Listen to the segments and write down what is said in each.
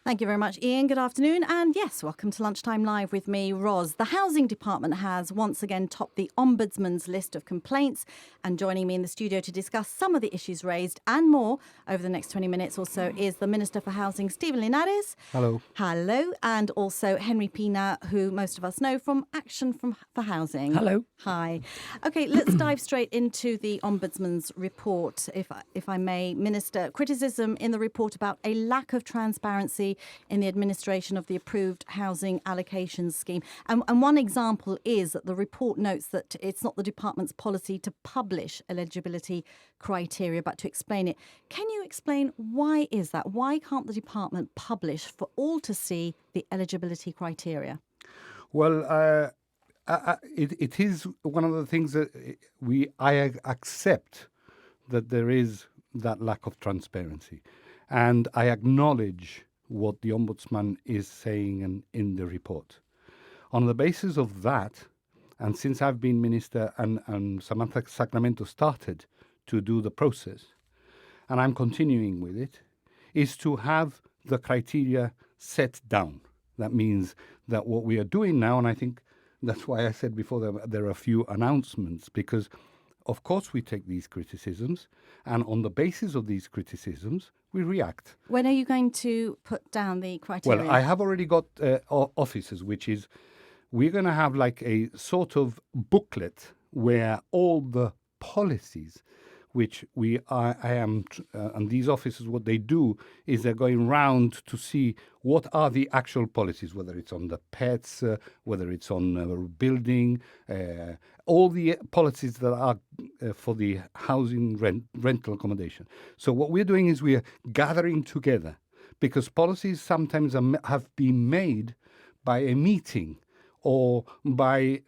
Thank you very much, Ian. Good afternoon. And yes, welcome to Lunchtime Live with me, Ros. The Housing Department has once again topped the Ombudsman's list of complaints. And joining me in the studio to discuss some of the issues raised and more over the next 20 minutes or so is the Minister for Housing, Stephen Linares. Hello. Hello. And also Henry Pinna, who most of us know from Action for Housing. Hello. Hi. OK, let's dive straight into the Ombudsman's report, if I may. Minister, criticism in the report about a lack of transparency in the administration of the approved housing allocations scheme. And one example is that the report notes that it's not the department's policy to publish eligibility criteria, but to explain it. Can you explain why is that? Why can't the department publish for all to see the eligibility criteria? Well, it is one of the things that I accept that there is that lack of transparency. And I acknowledge what the Ombudsman is saying in the report. On the basis of that, and since I've been Minister and Samantha Sacramento started to do the process, and I'm continuing with it, is to have the criteria set down. That means that what we are doing now, and I think that's why I said before there are a few announcements, because of course we take these criticisms, and on the basis of these criticisms, we react. When are you going to put down the criteria? Well, I have already got offices, which is we're going to have like a sort of booklet where all the policies which and these officers, what they do is they're going round to see what are the actual policies, whether it's on the pets, whether it's on building, all the policies that are for the housing rental accommodation. So what we're doing is we're gathering together because policies sometimes have been made by a meeting or by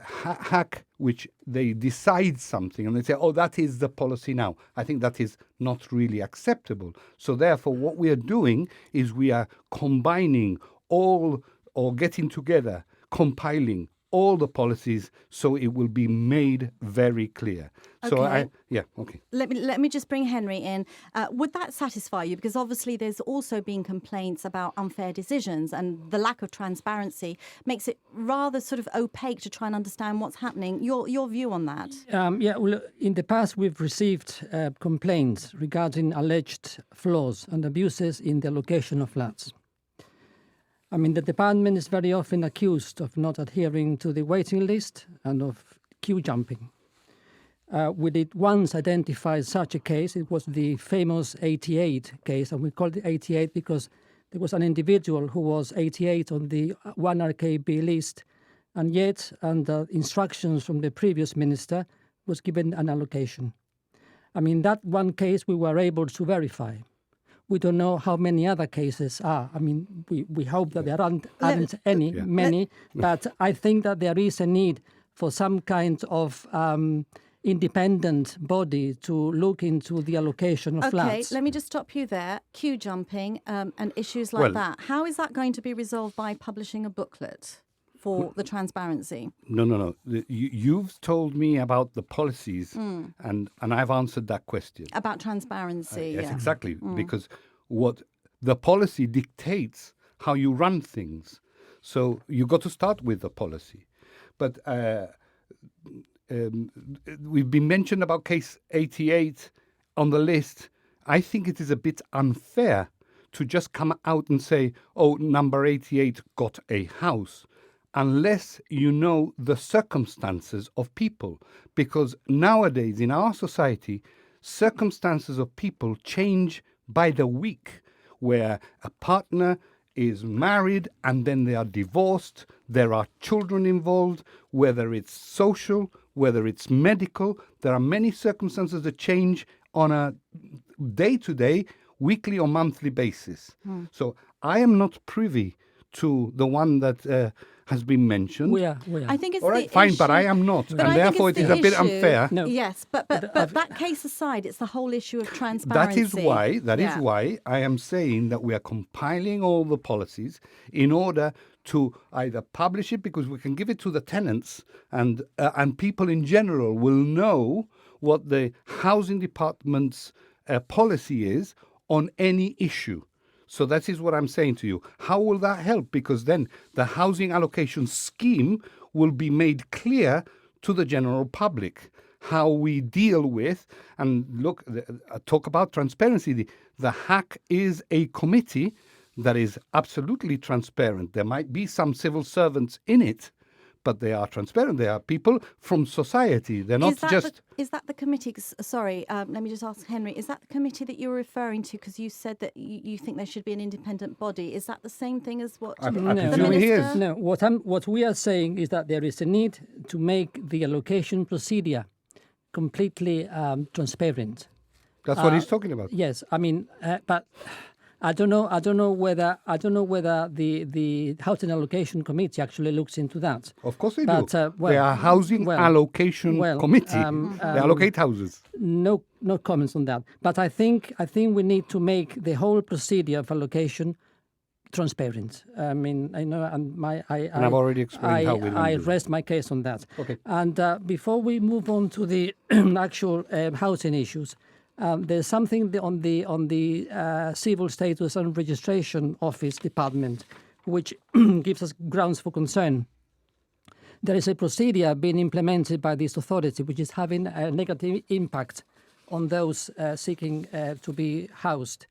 hack, which they decide something and they say, oh, that is the policy now. I think that is not really acceptable. So therefore, what we are doing is we are combining all or getting together, compiling all the policies so it will be made very clear. Okay. Okay. Let me just bring Henry in. Would that satisfy you? Because obviously there's also been complaints about unfair decisions and the lack of transparency makes it rather sort of opaque to try and understand what's happening. Your view on that? Well, in the past we've received complaints regarding alleged flaws and abuses in the allocation of flats. I mean, the department is very often accused of not adhering to the waiting list and of queue jumping. We did once identify such a case. It was the famous 88 case, and we called it 88 because there was an individual who was 88 on the 1RKB list, and yet, under instructions from the previous minister, was given an allocation. I mean, that one case we were able to verify. We don't know how many other cases are. I mean, we hope that there aren't many, but I think that there is a need for some kind of independent body to look into the allocation of flats. Okay, let me just stop you there. Queue jumping and issues like that. How is that going to be resolved by publishing a booklet for the transparency? No. You've told me about the policies, and I've answered that question. About transparency, yes, exactly. Because what the policy dictates how you run things. So you got to start with the policy. But we've been mentioned about case 88 on the list. I think it is a bit unfair to just come out and say, oh, number 88 got a house, unless you know the circumstances of people. Because nowadays in our society, circumstances of people change by the week, where a partner is married and then they are divorced, there are children involved, whether it's social, whether it's medical. There are many circumstances that change on a day-to-day, weekly or monthly basis. So I am not privy to the one that has been mentioned. We are. I think it's all right, fine, issue, but I am not, and therefore it is a bit unfair. No. Yes, but that case aside, it's the whole issue of transparency. That is why I am saying that we are compiling all the policies in order to either publish it, because we can give it to the tenants, and people in general will know what the housing department's policy is on any issue. So that is what I'm saying to you. How will that help? Because then the housing allocation scheme will be made clear to the general public. How we deal with, and look, talk about transparency. The HAC is a committee that is absolutely transparent. There might be some civil servants in it, but they are transparent. They are people from society. They're not just... Is that the committee? Sorry, let me just ask Henry. Is that the committee that you're referring to? Because you said that you think there should be an independent body. Is that the same thing as what I the presume minister? he is. No, what we are saying is that there is a need to make the allocation procedure completely transparent. That's what he's talking about. Yes, I mean, but I don't know whether the housing allocation committee actually looks into that. Of course they But, do. well, they are housing allocation committee. They allocate houses. No comments on that. But I think we need to make the whole procedure of allocation transparent. I mean, I know, and I've already explained how we'll I do it. rest my case on that. Okay. And before we move on to the actual housing issues, there's something on the Civil Status and Registration Office department which gives us grounds for concern. There is a procedure being implemented by this authority which is having a negative impact on those seeking to be housed.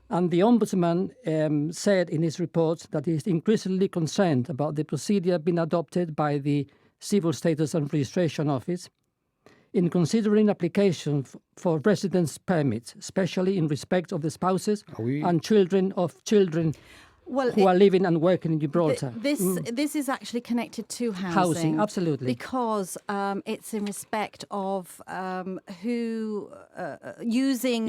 And the Ombudsman said in his report that he is increasingly concerned about the procedure being adopted by the Civil Status and Registration Office in considering application for residence permits, especially in respect of the spouses and children who are living and working in Gibraltar. This is actually connected to Housing, absolutely. Because it's in respect of who using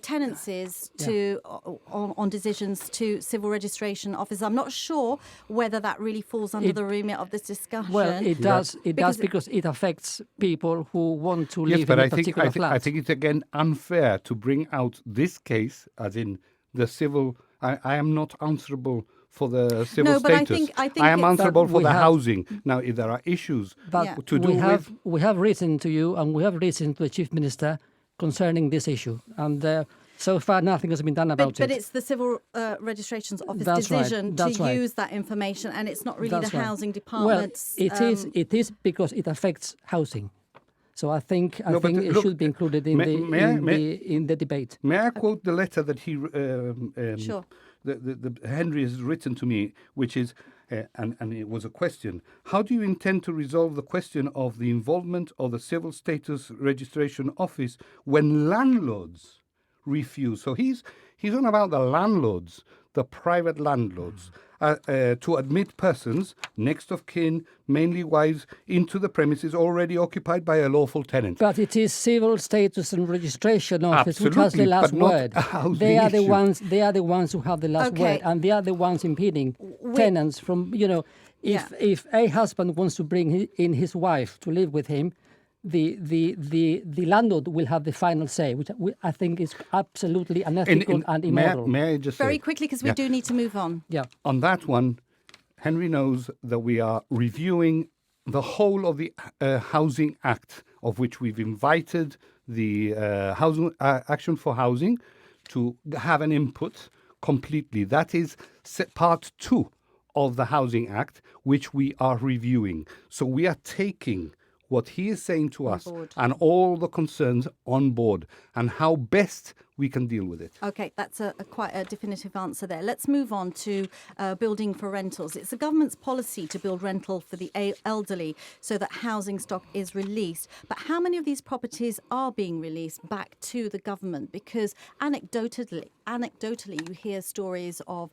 tenancies to on decisions to civil registration office. I'm not sure whether that really falls under the remit of this discussion. Well, it does. It does because it affects people who want to live in a particular flat. I think it's again unfair to bring out this case, as in the civil. I am not answerable for the civil status. I think I am answerable for the have, housing. Now, if there are issues to do with... We have written to you and we have written to the Chief Minister concerning this issue. And so far, nothing has been done about it. But it's the Civil Registrations Office decision to use that information, and it's not really the housing department's... Well, it is because it affects housing. So I think it should be included in the debate. May I quote the letter that he Sure. the Henry has written to me, which is, and it was a question: how do you intend to resolve the question of the involvement of the Civil Status Registration Office when landlords refuse? So he's on about the landlords, the private landlords, to admit persons, next of kin, mainly wives, into the premises already occupied by a lawful tenant. But it is Civil Status and Registration Office which has the Absolutely, last but not word. a housing They are the issue. ones. They are the ones who have the last Okay. word, and they are the ones impeding tenants from. If a husband wants to bring in his wife to live with him, the landlord will have the final say, which I think is absolutely unethical and immoral. May I just Very say, quickly, because we do need to move on. Yeah. on that one, Henry knows that we are reviewing the whole of the Housing Act, of which we've invited the Housing Action for Housing to have an input completely. That is part 2 of the Housing Act, which we are reviewing. So we are taking what he is saying to us and all the concerns on board, and how best we can deal with it. Okay, that's quite a definitive answer there. Let's move on to building for rentals. It's the government's policy to build rental for the elderly so that housing stock is released. But how many of these properties are being released back to the government? Because anecdotally, you hear stories of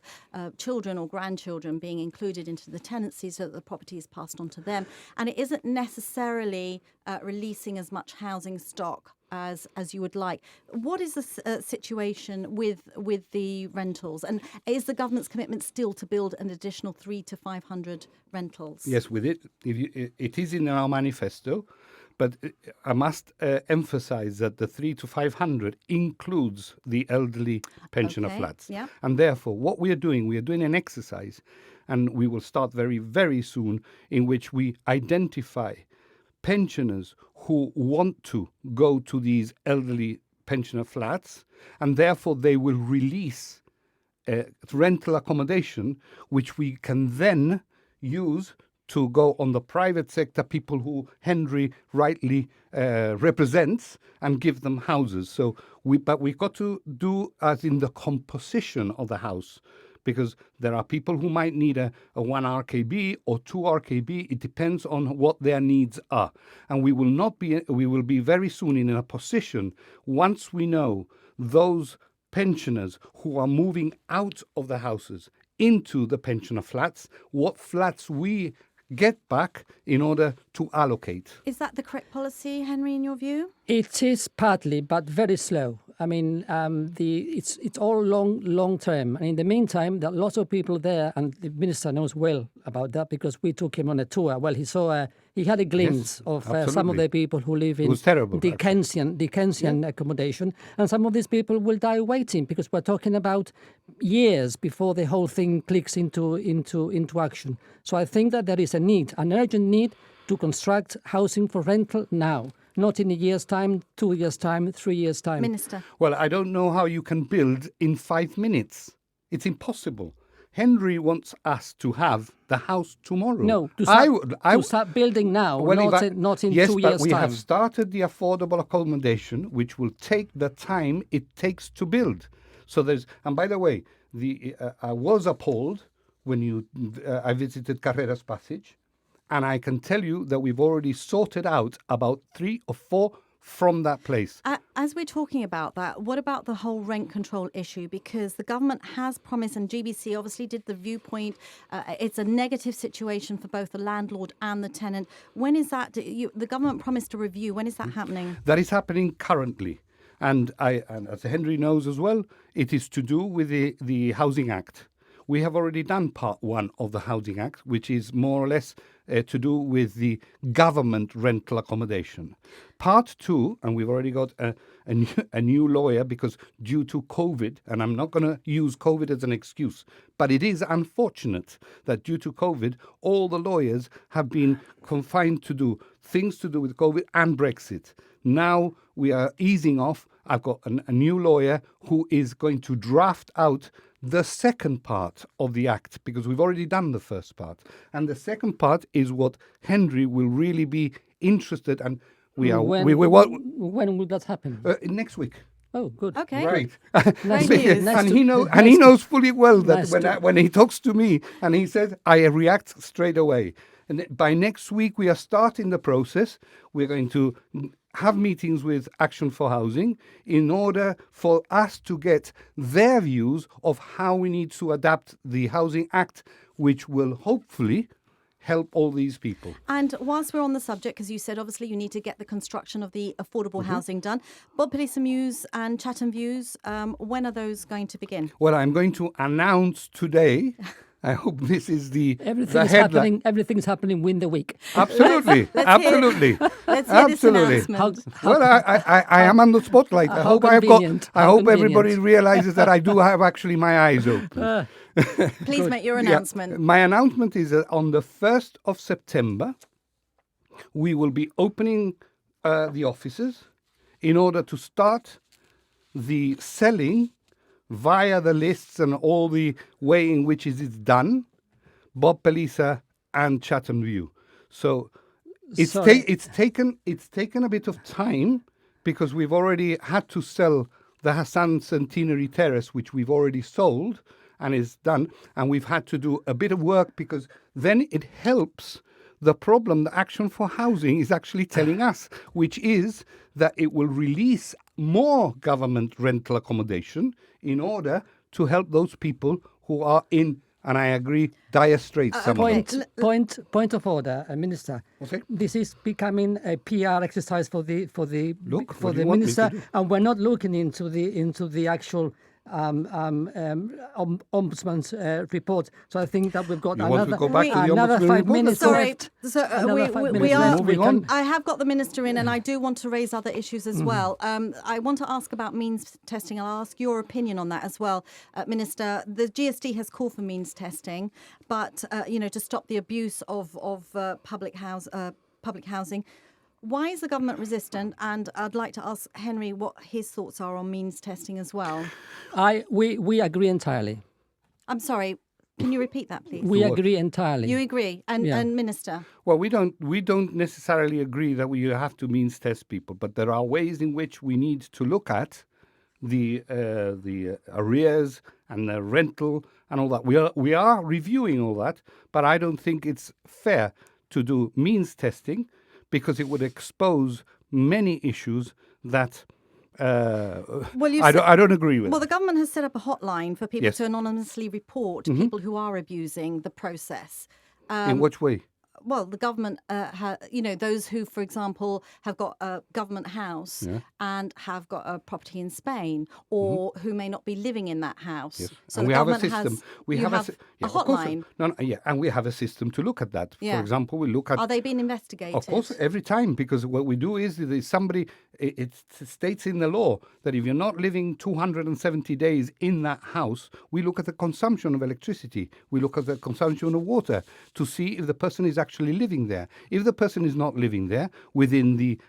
children or grandchildren being included into the tenancy so that the property is passed on to them. And it isn't necessarily releasing as much housing stock as you would like. What is the situation with the rentals, and is the government's commitment still to build an additional 300 to 500 rentals? Yes, with it. It is in our manifesto, but I must emphasize that the 300 to 500 includes the elderly pensioner flats. Yeah. And therefore, what we are doing an exercise, and we will start very, very soon, in which we identify pensioners who want to go to these elderly pensioner flats, and therefore they will release rental accommodation, which we can then use to go on the private sector, people who Henry rightly represents, and give them houses. So but we've got to do as in the composition of the house, because there are people who might need a 1 RKB or 2 RKB. It depends on what their needs are. And we will be very soon in a position, once we know those pensioners who are moving out of the houses into the pensioner flats, what flats we get back in order to allocate. Is that the correct policy, Henry, in your view? It is partly, but very slow. I mean, it's all long term. And in the meantime, there are lots of people there, and the minister knows well about that because we took him on a tour. Well, he had a glimpse of some of the people who live in Dickensian accommodation, and some of these people will die waiting because we're talking about years before the whole thing clicks into action. So I think that there is an urgent need to construct housing for rental now. Not in a year's time, 2 years' time, 3 years' time. Minister. Well, I don't know how you can build in 5 minutes. It's impossible. Henry wants us to have the house tomorrow. No, to start building now, not in 2 years' time. Yes, but we have started the affordable accommodation, which will take the time it takes to build. So and by the way, I was appalled when I visited Carreras Passage. And I can tell you that we've already sorted out about 3 or 4 from that place. As we're talking about that, what about the whole rent control issue? Because the government has promised, and GBC obviously did the viewpoint, it's a negative situation for both the landlord and the tenant. When is that? The government promised a review. When is that happening? That is happening currently. And as Henry knows as well, it is to do with the Housing Act. We have already done part 1 of the Housing Act, which is more or less to do with the government rental accommodation. Part 2, and we've already got a new lawyer because due to COVID, and I'm not going to use COVID as an excuse, but it is unfortunate that due to COVID, all the lawyers have been confined to do things to do with COVID and Brexit. Now we are easing off. I've got a new lawyer who is going to draft out the second part of the act, because we've already done the first part. And the second part is what Henry will really be interested in. When will that happen? Next week. Oh, good. Okay. Right. Great news. And he knows fully well that when he talks to me and he says, I react straight away. And by next week, we are starting the process. We're going to have meetings with Action for Housing in order for us to get their views of how we need to adapt the Housing Act, which will hopefully help all these people. And whilst we're on the subject, because you said obviously you need to get the construction of the affordable housing done, Peliza, Mews and Chatham Views, when are those going to begin? Well, I'm going to announce today. I hope this is the headline. Everything's happening within the week. Absolutely, absolutely. Let's hear this announcement. Well, I am on the spotlight. I hope everybody realizes that I do have actually my eyes open. Please make your announcement. Yeah, my announcement is that on the 1st of September, we will be opening the offices in order to start the selling via the lists and all the way in which it is done, Peliza and Chatham View. So it's taken a bit of time because we've already had to sell the Hassan Centenary Terrace, which we've already sold and is done, and we've had to do a bit of work because then it helps the problem that Action for Housing is actually telling us, which is that it will release more government rental accommodation in order to help those people who are in, and I agree, dire straits. Point of order, Minister. Okay. This is becoming a PR exercise for the minister, and we're not looking into the actual Ombudsman's report. So I think that we've got another 5 minutes left. I have got the minister in, and I do want to raise other issues as well. I want to ask about means testing. I'll ask your opinion on that as well, Minister. The GST has called for means testing, but to stop the abuse of public housing. Why is the government resistant? And I'd like to ask Henry what his thoughts are on means testing as well. We agree entirely. I'm sorry. Can you repeat that, please? We agree entirely. You agree, and Minister. Well, we don't necessarily agree that we have to means test people, but there are ways in which we need to look at the arrears and the rental and all that. We are reviewing all that, but I don't think it's fair to do means testing because it would expose many issues that I don't agree with. Well, the government has set up a hotline for people to anonymously report people who are abusing the process. In which way? Well, the government, those who, for example, have got a government house and have got a property in Spain, or who may not be living in that house. Yes. So and the we have a government system. We you have a hotline. And we have a system to look at that. Yeah. For example, we look at. Are they being investigated? Of course, every time, because what we do is somebody. It states in the law that if you're not living 270 days in that house, we look at the consumption of electricity. We look at the consumption of water to see if the person is actually living there. If the person is not living there within the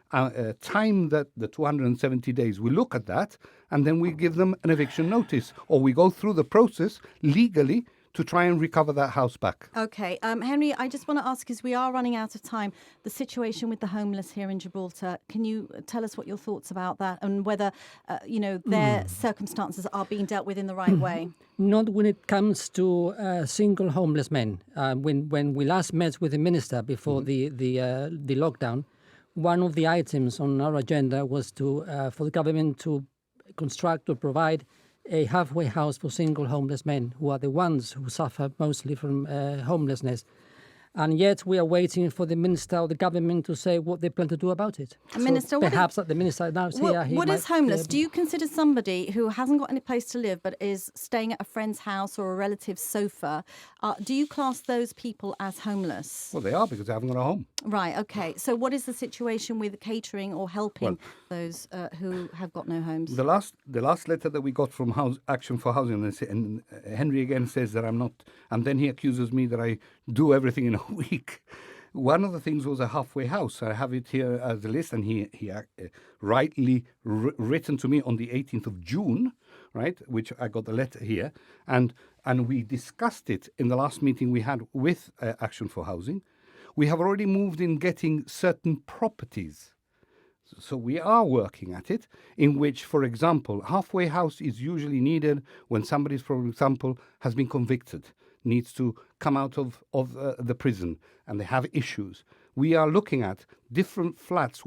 time that the 270 days, we look at that and then we give them an eviction notice, or we go through the process legally to try and recover that house back. Okay. Henry, I just want to ask, as we are running out of time, the situation with the homeless here in Gibraltar, can you tell us what your thoughts about that and whether, their circumstances are being dealt with in the right way? Not when it comes to single homeless men. When we last met with the minister before the lockdown, one of the items on our agenda was for the government to construct or provide a halfway house for single homeless men, who are the ones who suffer mostly from homelessness. And yet we are waiting for the minister or the government to say what they plan to do about it. Minister, perhaps that the minister now is here. What is homeless? Do you consider somebody who hasn't got any place to live but is staying at a friend's house or a relative's sofa, do you class those people as homeless? Well, they are, because they haven't got a home. Right, okay. So what is the situation with catering or helping those who have got no homes? The last letter that we got from Action for Housing, and Henry again says that I'm not, and then he accuses me that I do everything in a week. One of the things was a halfway house. I have it here as a list, and he rightly written to me on the 18th of June, right, which I got the letter here, and we discussed it in the last meeting we had with Action for Housing. We have already moved in getting certain properties. So we are working at it, in which, for example, halfway house is usually needed when somebody, for example, has been convicted, needs to come out of the prison, and they have issues. We are looking at different flats.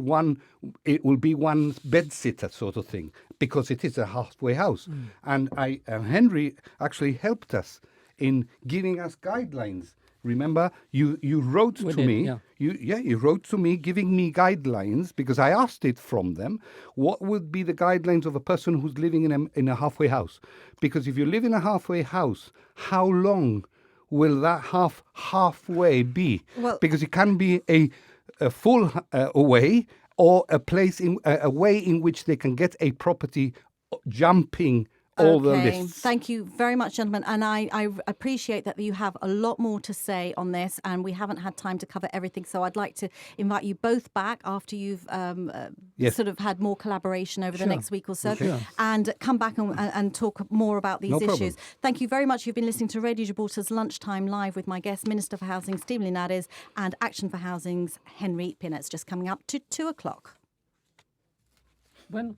It will be one bed-sitter sort of thing, because it is a halfway house. And Henry actually helped us in giving us guidelines. Remember, you wrote to me. Yeah. You wrote to me giving me guidelines, because I asked it from them. What would be the guidelines of a person who's living in a halfway house? Because if you live in a halfway house, how long will that halfway be? Well, because it can be a full away, or a place a way in which they can get a property jumping all the lists. Thank you very much, gentlemen. And I appreciate that you have a lot more to say on this, and we haven't had time to cover everything. So I'd like to invite you both back after you've sort of had more collaboration over the next week or so, and come back and talk more about these issues. Thank you very much. You've been listening to Radio Gibraltar's Lunchtime Live with my guest, Minister for Housing, Steve Linares, and Action for Housing's Henry Pinna. It's just coming up to 2:00. When